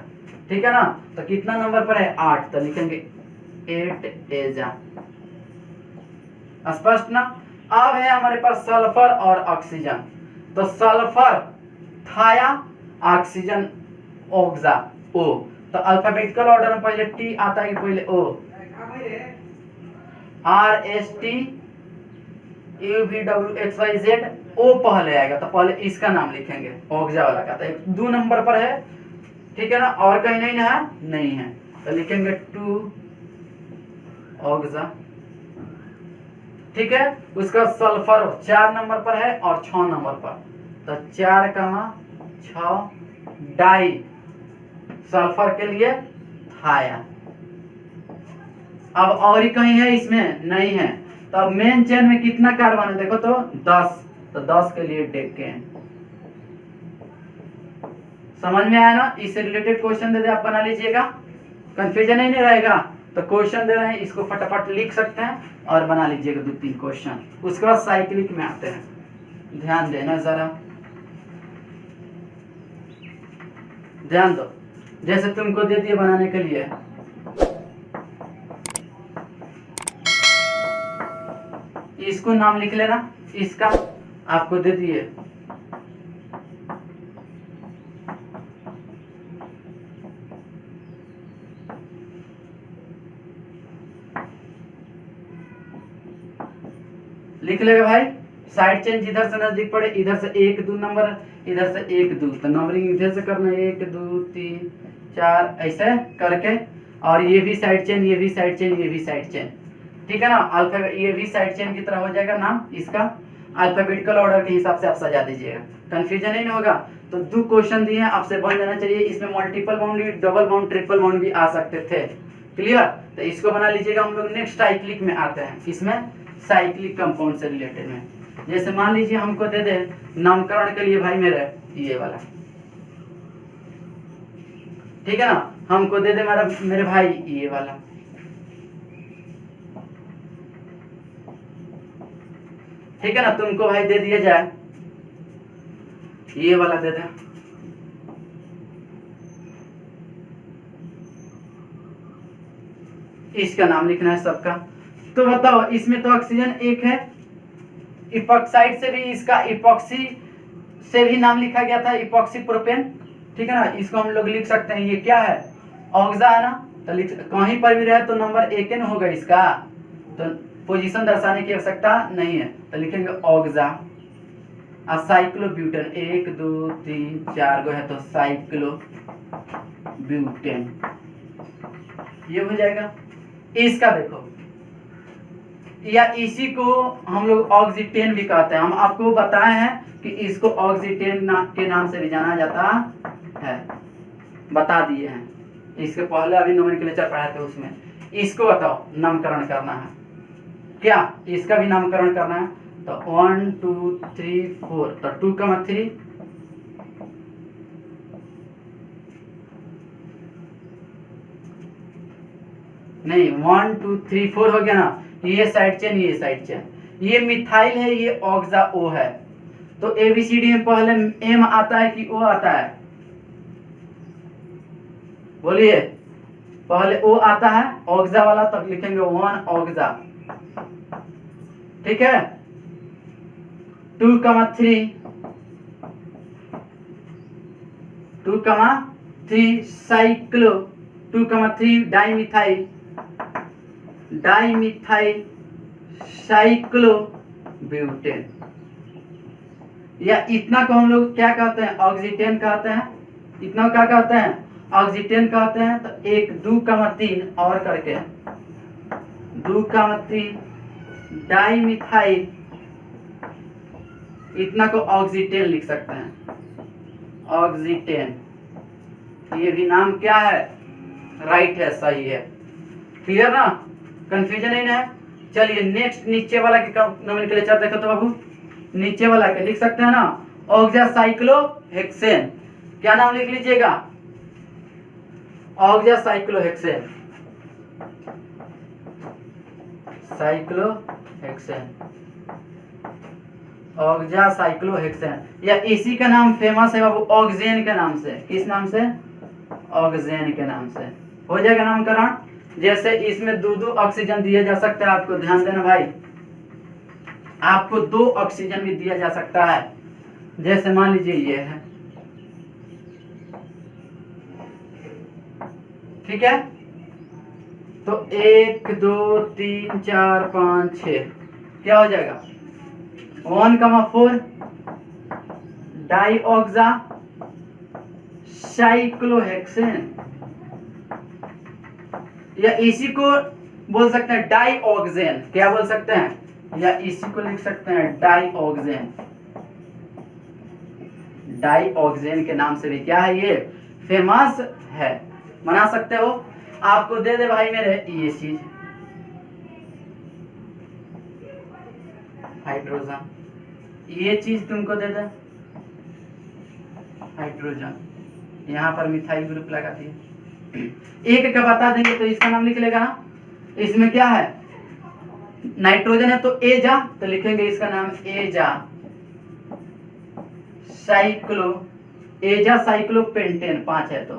ठीक है ना? तो कितना नंबर पर है? 8। तो लिखेंगे 8 एजा। स्पष्ट ना? अब है हमारे पास सल्फर और ऑक्सीजन। तो sulphur thia, oxygen oxa, O. तो अल्फाबेटिकल ऑर्डर में पहले टी आता है, पहले O, R S T U V W X Y Z, O पहले आएगा। तो पहले इसका नाम लिखेंगे ऑक्सा वाला का। तो 2 नंबर पर है। ठीक है ना? और कहीं नहीं है? नहीं है। तो लिखेंगे 2 ऑक्सा। ठीक है? उसका सल्फर 4 नंबर पर है और 6 नंबर पर। तो 4, 6 डाई, सल्फर के लिए थाया। अब और ही कहीं है इसमें? नहीं है। तो अब मेन चेन में कितना कार्बन है देखो तो 10। तो 10 के लिए डेकेन। समझ में आया ना? इससे रिलेटेड क्वेश्चन दे दे, आप बना लीजिएगा, कंफ्यूजन ही नहीं रहेगा। तो क्वेश्चन दे रहे हैं, इसको फटाफट लिख सकते हैं और बना लीजिएगा 2-3 क्वेश्चन। उसके बाद साइक्लिक में आते हैं। ध्यान देना जरा, ध्यान दो। जैसे तुमको दे दिए बनाने के लिए, इसको नाम लिख लेना, इसका आपको दे दिए लिख लेगा भाई। साइड चेन जिधर से नजदीक पड़े, इधर से 1 2 नंबर, इधर से 1 2। तो नंबरिंग इधर से करना है 1 2 3 4 ऐसे करके। और ये भी साइड चेन, ये भी साइड चेन, ये भी साइड चेन। ठीक है ना? अल्फाबेट ये भी साइड चेन की तरह हो जाएगा नाम इसका। अल्फाबेटिकल ऑर्डर के हिसाब से आप सजा दीजिएगा, कंफ्यूजन नहीं होगा। तो 2 क्वेश्चन दिए हैं, आपसे बन जाना चाहिए। इसमें मल्टीपल बाउंड भी, डबल बाउंड, ट्रिपल बाउंड भी आ सकते थे। क्लियर? तो इसको बना लीजिएगा। हम लोग नेक्स्ट साइक्लिक में आते हैं, इसमें साइक्लिक कंपाउंड से रिलेटेड में। जैसे मान लीजिए हमको दे दे नामकरण के लिए भाई मेरे ये वाला, ठीक है ना, हमको दे दे मेरे भाई ये वाला, ठीक है ना, तुमको भाई दे दिया जाए ये वाला दे दे, इसका नाम लिखना है सबका। तो बताओ इसमें तो ऑक्सीजन एक है, इपॉक्साइड से भी इसका इपॉक्सी से भी नाम लिखा गया था, इपॉक्सी प्रोपेन, ठीक है ना। इसको हम लोग लिख सकते हैं, ये क्या है, ऑक्सा है ना। तो कहीं पर भी रहे तो नंबर एक न होगा इसका, तो पोजीशन दर्शाने की आवश्यकता नहीं है, तो लिखेंगे ऑक्सा। और साइक्लोब्यूटेन 1 2 3 4 गो है, तो साइक्लोब्यूटेन ये हो जाएगा। इसका देखो, या इसी को हम लोग ऑक्सीटेन भी कहते हैं। हम आपको बताए हैं कि इसको ऑक्सीटेन के नाम से भी जाना जाता है, बता दिए हैं। इसके पहले अभी नोमेनक्लेचर पढ़ाए थे, उसमें इसको बताओ नामकरण करना है क्या, इसका भी नामकरण करना है। तो 1 2 3 4, तो 2,3 नहीं 1 2 3 4 हो गया ना। ये साइड चेन, ये साइड चेन, ये मिथाइल है, ये ऑक्सा ओ है। तो एबीसीडी में पहले एम आता है कि ओ आता है, बोलिए। पहले ओ आता है ऑक्सा वाला, तब लिखेंगे 1 ऑक्सा, ठीक है। 2,3 साइक्लो, 2,3 डाइमिथाइल साइक्लोब्यूटेन, या इतना को हम लोग क्या कहते हैं, ऑक्सीटेन कहते हैं। इतना क्या कहते हैं, ऑक्सीटेन कहते हैं। तो 1 2,3 और करके 2,3 डाइमिथाइल, इतना को ऑक्सीटेन लिख सकते हैं, ऑक्सीटेन। ये भी नाम क्या है, राइट है, सही है। क्लियर ना, कंफ्यूजन नहीं ना है। चलिए नेक्स्ट नीचे वाला के नोमेनक्लेचर देखो तो बाबू, नीचे वाला के लिख सकते हैं ना, ऑक्सासाइक्लोहेक्सेन। क्या नाम लिख लीजिएगा, ऑक्सासाइक्लोहेक्सेन, साइक्लोहेक्सेन, ऑक्सासाइक्लोहेक्सेन। या इसी का नाम फेमस है बाबू ऑक्सेन के नाम से। किस नाम से, ऑक्सेन के नाम से हो जाएगा नामकरण। जैसे इसमें 2 ऑक्सीजन दिया जा सकता है, आपको ध्यान देना भाई, आपको 2 ऑक्सीजन भी दिया जा सकता है। जैसे मान लीजिए ये है, ठीक है। तो 1 2 3 4 5 6 क्या हो जाएगा, 1,4 डाइऑक्सा साइक्लोहेक्सेन, या इसी को बोल सकते हैं डाइऑक्सेन। क्या बोल सकते हैं, या इसी को लिख सकते हैं डाइऑक्सेन। डाइऑक्सेन के नाम से भी क्या है, ये फेमस है, बना सकते हो। आपको दे दे भाई मेरे ये चीज, हाइड्रोजन, ये चीज तुमको दे दे हाइड्रोजन, यहाँ पर मिथाइल ग्रुप लगा दिए। एक का बता देंगे तो इसका नाम लिख लेगा ना। इसमें क्या है, नाइट्रोजन है तो एजा, तो लिखेंगे इसका नाम एजा साइक्लो, एजा साइक्लोपेंटेन। 5 है तो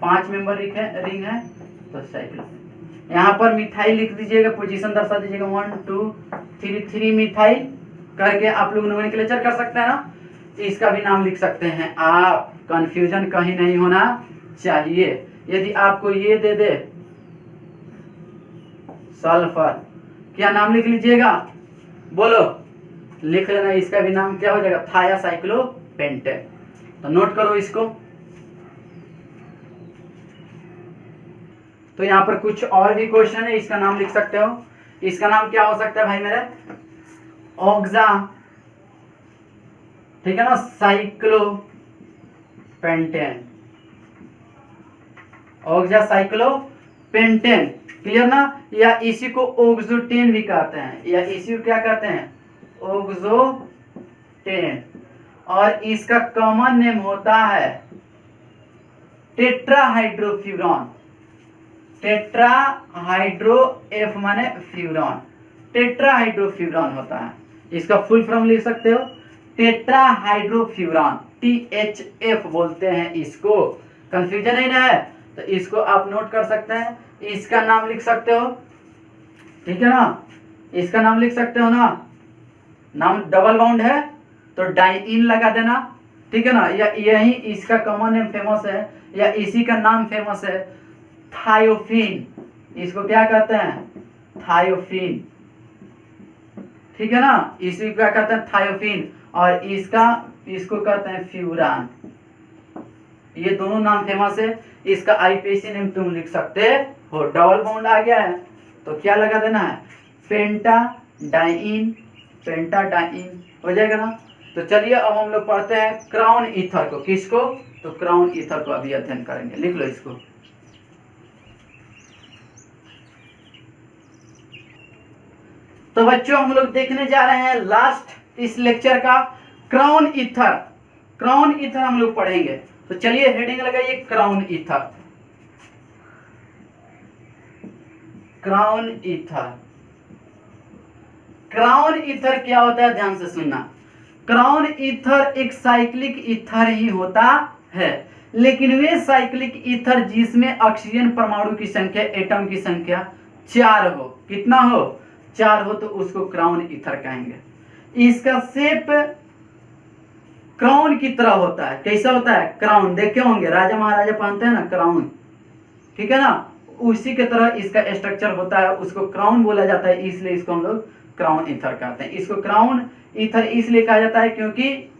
5 मेंबर रिंग है तो साइक्लो। यहाँ पर मिथाइल लिख दीजिएगा, पोजीशन दर्शा दीजिएगा 1 2 3 मिथाइल करके आप लोग नोमेनक्लेचर कर सकते हैं ना। इसका भी नाम लिख सकते हैं आप, कंफ्यूजन कहीं नहीं होना चाहिए। यदि आपको ये दे दे सल्फर, क्या नाम लिख लीजिएगा, बोलो, लिख लेना। इसका भी नाम क्या हो जाएगा, थायासाइक्लोपेंटेन। तो नोट करो इसको। तो यहाँ पर कुछ और भी क्वेश्चन है, इसका नाम लिख सकते हो। इसका नाम क्या हो सकता है भाई मेरे, ऑक्सा ठीक है ना, साइक्लोपेंटेन, ऑक्सासाइक्लोपेंटेन, क्लियर ना। या इसी को ओक्सोटेन भी कहते हैं, या इसी को क्या कहते हैं, ओक्सोटेन। और इसका कॉमन नेम होता है टेट्राहाइड्रोफ्यूरॉन, टेट्राहाइड्रो, एफ माने फ्यूरॉन, टेट्राहाइड्रोफ्यूरॉन होता है। इसका फुल फॉर्म लिख सकते हो, टेट्राहाइड्रोफ्यूरॉन, THF बोलते हैं इसको। कंफ्यूजन नहीं ना है तो इसको आप नोट कर सकते हैं। इसका नाम लिख सकते हो, ठीक है ना, इसका नाम लिख सकते हो ना, नाम डबल बाउंड है तो डाइइन लगा देना, ठीक है ना। या यही इसका कॉमन नेम फेमस है, या इसी का नाम फेमस है थायोफिन, इसको क्या कहते हैं, थायोफिन, ठीक है ना, इसी को क्या कहते हैं, थायोफिन। और इसको कहते हैं फ्यूरान। ये दोनों नाम फेमस है। इसका आईपीसी नेम तुम लिख सकते हो, डबल बॉन्ड आ गया है तो क्या लगा देना है, पेंटाडाइन, पेंटाडाइन हो जाएगा ना। तो चलिए अब हम लोग पढ़ते हैं क्राउन ईथर को। किसको, तो क्राउन ईथर को अभी अध्ययन करेंगे, लिख लो इसको। तो बच्चों हम लोग देखने जा रहे हैं लास्ट इस लेक्चर का क्राउन ईथर। क्राउन ईथर हम लोग पढ़ेंगे, तो चलिए हेडिंग लगाइए crown ether. Crown ether, crown ether क्या होता है, ध्यान से सुनना। क्राउन ईथर एक साइक्लिक ईथर ही होता है, लेकिन वे साइक्लिक ईथर जिसमें ऑक्सीजन परमाणु की संख्या, एटम की संख्या 4 हो, कितना हो, 4 हो, तो उसको क्राउन ईथर कहेंगे। इसका शेप क्राउन की तरह होता है। कैसा होता है, क्राउन देखे होंगे, राजा महाराजा पहनते हैं ना क्राउन, ठीक है ना, उसी के तरह इसका स्ट्रक्चर होता है, उसको क्राउन बोला जाता है, इसलिए इसको हम लोग क्राउन ईथर कहते हैं। इसको क्राउन ईथर इसलिए कहा जाता है क्योंकि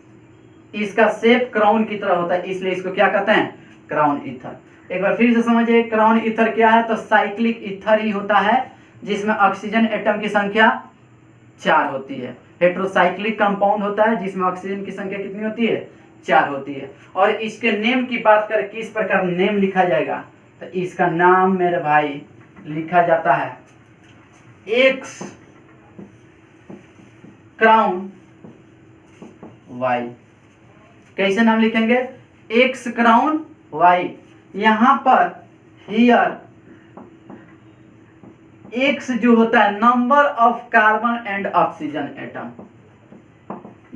इसका शेप क्राउन की तरह होता है, इसलिए इसको क्या कहते हैं, क्राउन ईथर। एक बार फिर से समझिए, क्राउन ईथर क्या है, तो साइक्लिक ईथर ही होता है जिसमें ऑक्सीजन एटम की संख्या 4 होती है। हेट्रोसाइक्लिक कंपाउंड होता है जिसमें ऑक्सीजन की संख्या कितनी होती है, 4 होती है। और इसके नेम की बात करें, किस प्रकार नेम लिखा जाएगा, तो इसका नाम मेरे भाई लिखा जाता है एक्स क्राउन वाई। कैसे नाम लिखेंगे, एक्स क्राउन वाई। यहां पर हियर एक्स जो होता है number of carbon and oxygen atom,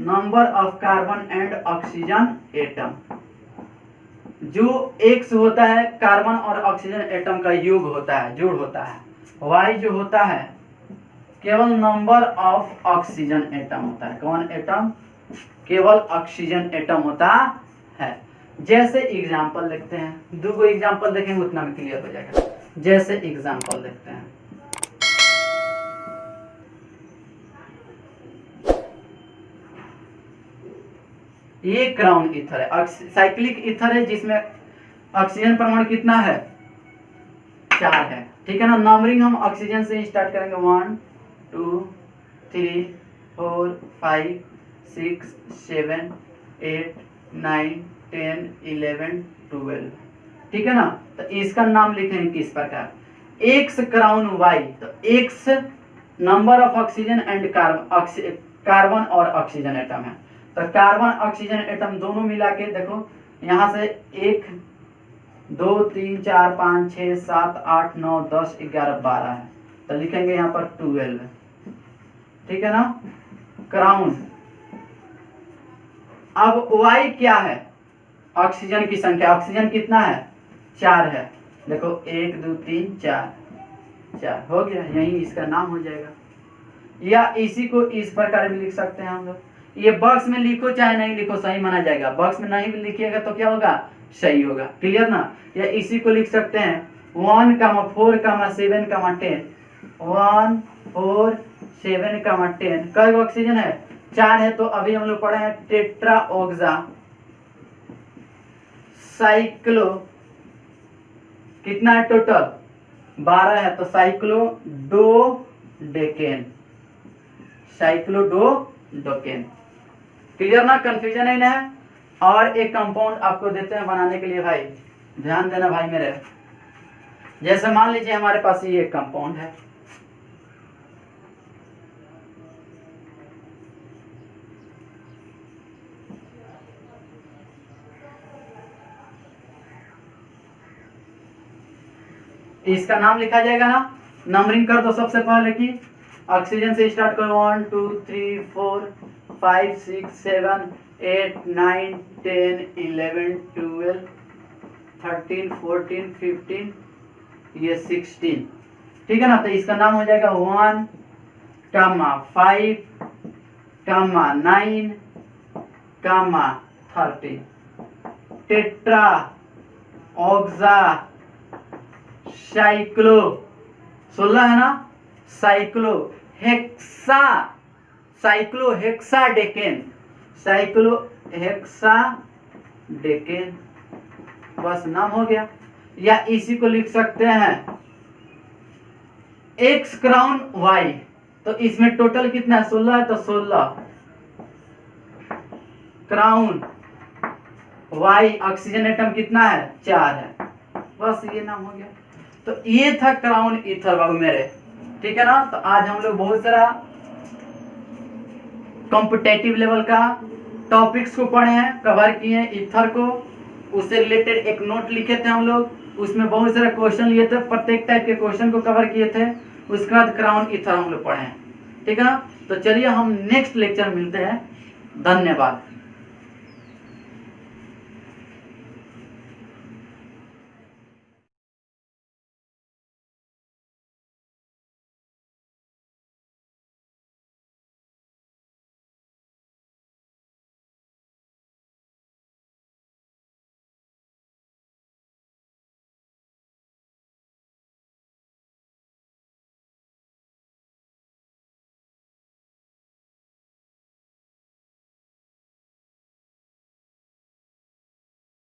number of carbon and oxygen atom, जो एक्स होता है कार्बन और ऑक्सीजन एटम का योग होता है, जोड़ होता है। वाई जो होता है केवल नंबर ऑफ ऑक्सीजन एटम होता है। कौन एटम, केवल ऑक्सीजन एटम होता है। जैसे एग्जांपल देखते हैं, 2 एग्जांपल देखेंगे उतना में क्लियर हो जाएगा। जैसे एग्जांपल देखते हैं, ये क्राउन ईथर है, साइक्लिक ईथर है जिसमें ऑक्सीजन परमाणु कितना है, 4 है, ठीक है ना। नंबरिंग हम ऑक्सीजन से स्टार्ट करेंगे, 1 2 3 4 5 6 7 8 9 10 11 12, ठीक है ना। तो इसका नाम लिखेंगे किस प्रकार, एक्स क्राउन वाई। तो x number of oxygen and carbon और ऑक्सीजन एटम है, तो कार्बन ऑक्सीजन एटम दोनों मिला के देखो, यहां से 1 2 3 4 5 6 7 8 9 10 11 12 है, तो लिखेंगे यहाँ पर 12, ठीक है ना, क्राउन। अब वाई क्या है, ऑक्सीजन की संख्या, ऑक्सीजन कितना है, 4 है, देखो 1 2 3 4 हो गया, यही इसका नाम हो जाएगा। या इसी को इस प्रकार भी लिख सकते हैं हम लोग, ये बॉक्स में लिखो चाहे नहीं लिखो सही माना जाएगा, बॉक्स में नहीं भी लिखिएगा तो क्या होगा, सही होगा, क्लियर ना। या इसी को लिख सकते हैं 1 4 7 10, 1 4 7 10, कई ऑक्सीजन है, 4 है। तो अभी हम लोग पढ़े हैं टेट्रा ऑक्सा साइक्लो, कितना है टोटल, 12 है, तो साइक्लोडोडेकेन, साइक्लोडोडेकेन, क्लियर ना, कंफ्यूजन नहीं है। और एक कंपाउंड आपको देते हैं बनाने के लिए भाई, ध्यान देना भाई मेरे। जैसे मान लीजिए हमारे पास ये एक कंपाउंड है, इसका नाम लिखा जाएगा ना, नंबरिंग कर दो सबसे पहले की ऑक्सीजन से स्टार्ट करो, 1 2 3 4 5 6 7 8 9 10 11 12 13 14 15 ये 16, ठीक है ना। तो इसका नाम हो जाएगा 1 5 9 13 टेट्रा ऑक्सा साइक्लो, 16 है ना, cyclo hexa, cyclo hexa decane, cyclo hexa decane, बस नाम हो गया। या इसी को लिख सकते हैं एक्स क्राउन वाई, तो इसमें टोटल कितना है 16 है, तो 16 क्राउन वाई, ऑक्सीजन एटम कितना है 4 है, बस ये नाम हो गया। तो ये था क्राउन ईथर बाबू मेरे, ठीक है ना। तो आज हम लोग बहुत सारा कॉम्पिटेटिव लेवल का टॉपिक्स को पढ़े हैं, कवर किए हैं। ईथर को उससे रिलेटेड एक नोट लिखे थे हम लोग, उसमें बहुत सारे क्वेश्चन लिए थे, प्रत्येक टाइप के क्वेश्चन को कवर किए थे। उसके बाद क्राउन ईथर हम लोग पढ़े हैं, ठीक है ना। तो चलिए हम नेक्स्ट लेक्चर मिलते हैं, धन्यवाद।